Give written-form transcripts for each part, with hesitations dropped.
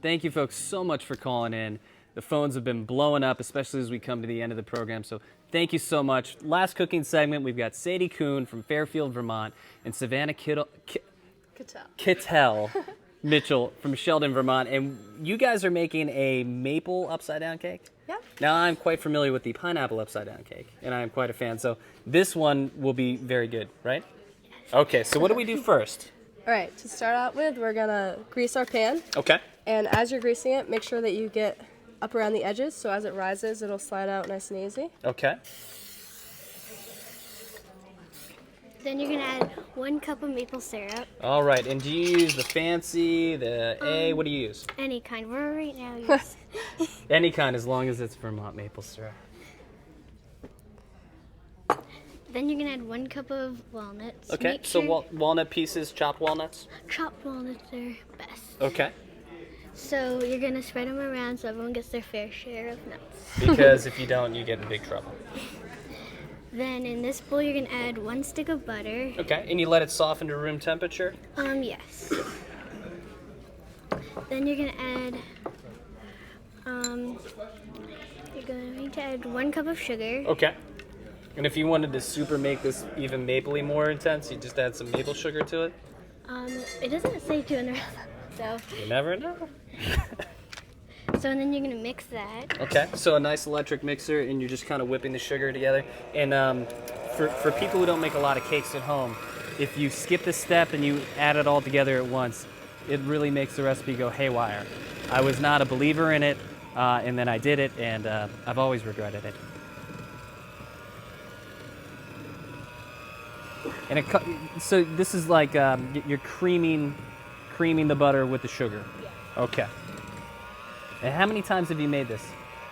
Thank you folks so much for calling in. The phones have been blowing up, especially as we come to the end of the program. So thank you so much. Last cooking segment, we've got Sadie Coon from Fairfield, Vermont, and Savannah Kittell-Mitchell from Sheldon, Vermont. And you guys are making a maple upside-down cake? Yeah. Now, I'm quite familiar with the pineapple upside-down cake, and I'm quite a fan. So this one will be very good, right? Okay, so what do we do first? All right, to start out with, we're going to grease our pan. Okay. And as you're greasing it, make sure that you get up around the edges, so as it rises, it'll slide out nice and easy. Okay. Then you're going to add 1 cup of maple syrup. All right, and do you use the fancy, the A, what do you use? Any kind. We're right now using Any kind, as long as it's Vermont maple syrup. Then you're going to add 1 cup of walnuts. Okay, Make so sure walnut pieces, chopped walnuts? chopped walnuts are best. Okay. So you're going to spread them around so everyone gets their fair share of nuts. Because if you don't, you get in big trouble. Then in this bowl, you're going to add 1 stick of butter. Okay, and you let it soften to room temperature? Yes. Then you're going to add, you're going to add 1 cup of sugar. Okay. And if you wanted to make this even mapley more intense, you just add some maple sugar to it? It doesn't say to in the so. You never know. So and then you're going to mix that. Okay, so a nice electric mixer, and you're just kind of whipping the sugar together. And for people who don't make a lot of cakes at home, if you skip this step and you add it all together at once, it really makes the recipe go haywire. I was not a believer in it, and then I did it, and I've always regretted it. And so this is like you're creaming the butter with the sugar. Yeah. Okay. And how many times have you made this?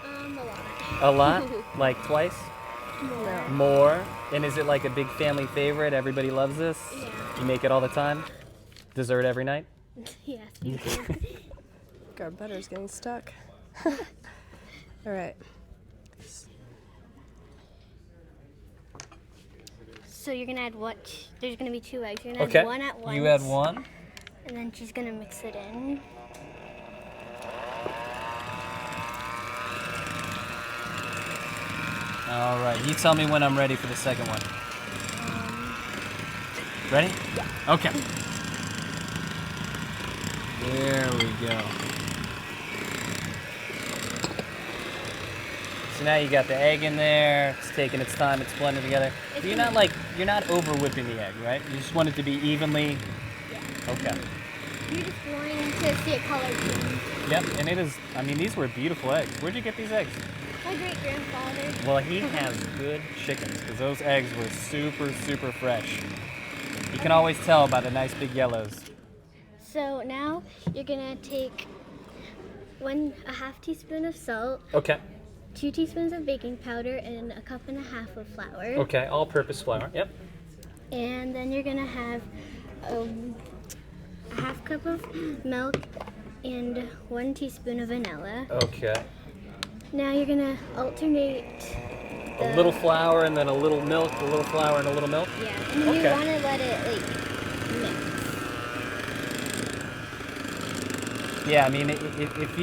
A lot. A lot? Like twice? No. More? And is it like a big family favorite? Everybody loves this? Yeah. You make it all the time? Dessert every night? Yes, you do. Our butter's getting stuck. All right. So you're gonna add there's gonna be 2 eggs. You're gonna Okay. add 1 at once. You add 1? And then she's gonna mix it in. All right. You tell me when I'm ready for the second one. Ready? Yeah. Okay. There we go. So now you got the egg in there. It's taking its time. It's blending together. You're not over whipping the egg, right? You just want it to be evenly. Yeah. Okay. You're just going to see a color change. Yep. And it is. I mean, these were beautiful eggs. Where'd you get these eggs? My great-grandfather. Well, he has good chickens because those eggs were super, super fresh. You can always tell by the nice big yellows. So now you're gonna take a half teaspoon of salt, Okay. 2 teaspoons of baking powder, and 1.5 cups of flour. Okay. All-purpose flour. Yep. And then you're gonna have a half cup of milk and 1 teaspoon of vanilla. Okay. Now you're gonna alternate A little flour and then a little milk, a little flour and a little milk? Yeah, and then Okay. you wanna let it mix. Yeah, I mean, if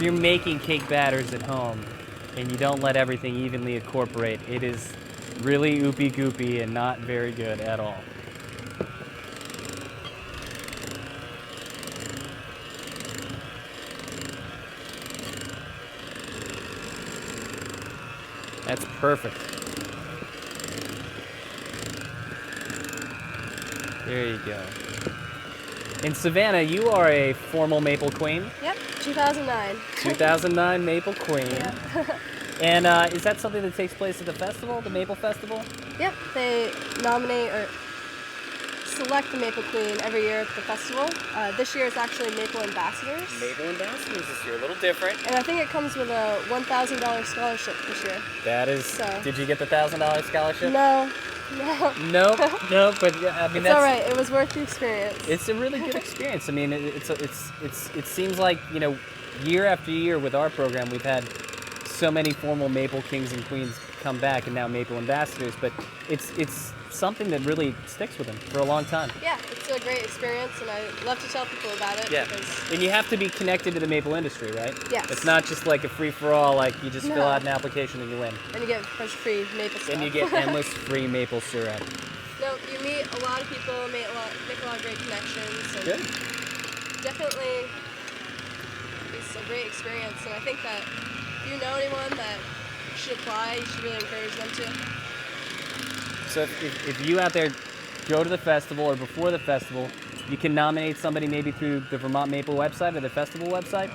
you're making cake batters at home and you don't let everything evenly incorporate, it is really oopy goopy and not very good at all. That's perfect. There you go. In Savannah, you are a formal maple queen. Yep, 2009. 2009 Maple Queen. Yep. And is that something that takes place at the festival, the Maple Festival? Yep, they nominate or select the Maple Queen every year at the festival. This year it's actually Maple Ambassadors. Maple Ambassadors this year, a little different. And I think it comes with a $1,000 scholarship this year. That is. So. Did you get the $1,000 scholarship? No. Nope. But I mean, It's that's all right. It was worth the experience. It's a really good experience. I mean, it seems like, you know, year after year with our program, we've had so many formal Maple Kings and Queens come back, and now Maple Ambassadors. But it's something that really sticks with them for a long time. Yeah, it's a great experience, and I love to tell people about it. Yeah, Because, and you have to be connected to the maple industry, right? Yes. It's not just like a free-for-all, like you just No. fill out an application and you win. and you get a bunch of free maple stuff. And you get endless free maple syrup. No, you meet a lot of people, make a lot of great connections, and Good. definitely it's a great experience. And I think that if you know anyone that should apply, you should really encourage them to. So if you out there go to the festival or before the festival, you can nominate somebody maybe through the Vermont Maple website or the festival website.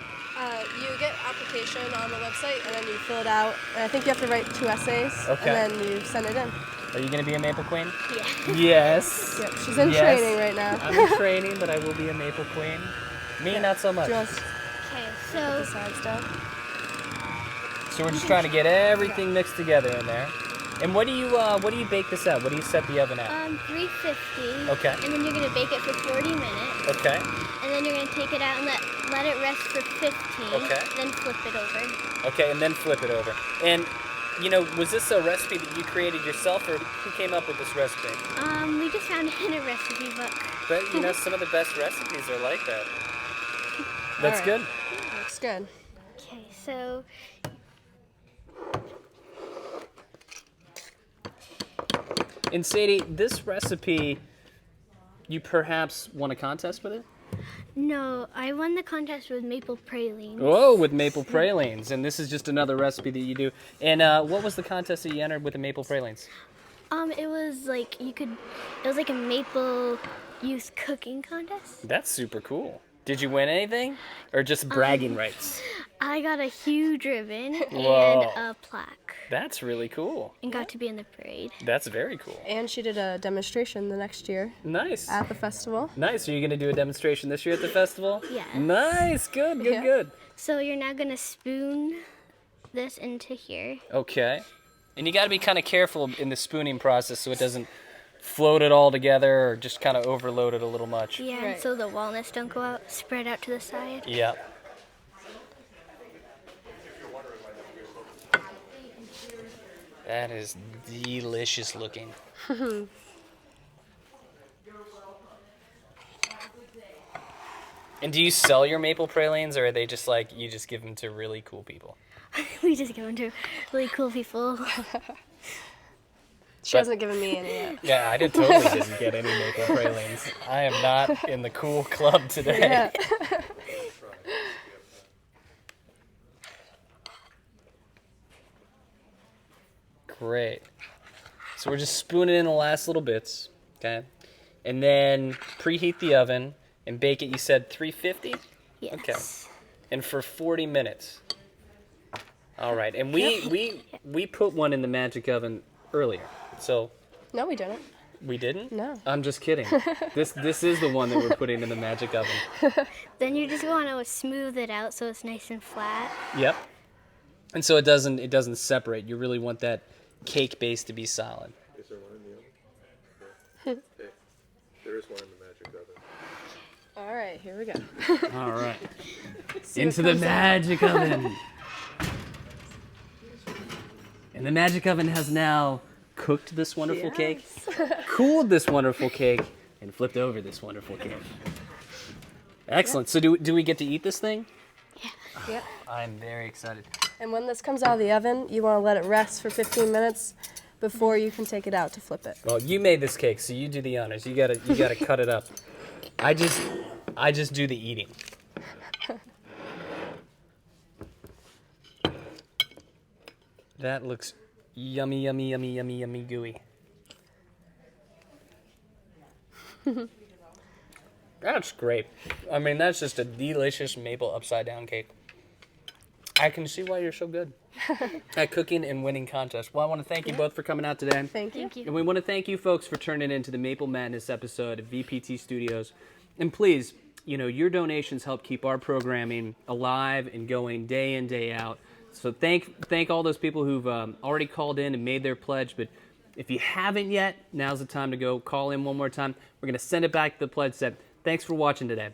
You get application on the website, and then you fill it out. And I think you have to write 2 essays, Okay. and then you send it in. Are you going to be a maple queen? Yeah. Yes. Yep, she's in Yes. training right now. I'm in training, but I will be a maple queen. Me, not so much. Do you want to Okay, put the so sides down? So we're just trying to get everything mixed together in there. And what do you bake this at? What do you set the oven at? 350. Okay. And then you're gonna bake it for 40 minutes. Okay. And then you're gonna take it out and let it rest for 15. Okay. Then flip it over. Okay, and then flip it over. And was this a recipe that you created yourself, or who came up with this recipe? We just found it in a recipe book. But some of the best recipes are like that. That's All right. good. Looks good. Okay, so And Sadie, this recipe, you perhaps won a contest with it? no, I won the contest with maple pralines. Oh, with maple pralines, and this is just another recipe that you do. And what was the contest that you entered with the maple pralines? It was like it was like a maple youth cooking contest. That's super cool. Did you win anything, or just bragging rights? I got a huge ribbon Whoa. and a plaque, That's really cool. and got to be in the parade. That's very cool. And she did a demonstration the next year Nice. at the festival. Nice. Are you going to do a demonstration this year at the festival? Yes. Nice. Good, good, Yeah. good. So you're now gonna spoon this into here. Okay. And you got to be kind of careful in the spooning process so it doesn't float it all together or just kind of overload it a little much. Yeah, Right. and so the walnuts don't go out, spread out to the side. Yeah. That is delicious looking. And do you sell your maple pralines, or are they just like you just give them to really cool people? We just go into really cool people. She hasn't given me any yet. Yeah, I totally didn't get any maple pralines. I am not in the cool club today. Yeah. Great. So we're just spooning in the last little bits, okay? And then preheat the oven and bake it, you said 350? Yes. Okay. And for 40 minutes. All right. And we put one in the magic oven earlier. So No, we didn't. we didn't? No. I'm just kidding. This is the one that we're putting in the magic oven. Then you just want to smooth it out so it's nice and flat. Yep. And so it doesn't separate. You really want that cake base to be solid. Is there one in the oven? Okay. There is one in the magic oven. All right, here we go. All right. See Into what the comes out. magic oven. And the magic oven has now cooked this wonderful cake, cooled this wonderful cake, and flipped over this wonderful cake. Excellent. So do we get to eat this thing? Yep. I'm very excited. And when this comes out of the oven, you want to let it rest for 15 minutes before you can take it out to flip it. Well, you made this cake, so you do the honors. You gotta cut it up. I just do the eating. That looks yummy, yummy, yummy, yummy, yummy, gooey. That's great. I mean, that's just a delicious maple upside down cake. I can see why you're so good at cooking and winning contests. Well, I want to thank you both for coming out today. Thank you. Thank you. And we want to thank you folks for turning into the Maple Madness episode of VPT Studios. And please, your donations help keep our programming alive and going day in, day out. So thank all those people who've already called in and made their pledge. But if you haven't yet, now's the time to go call in one more time. We're going to send it back to the pledge set. Thanks for watching today.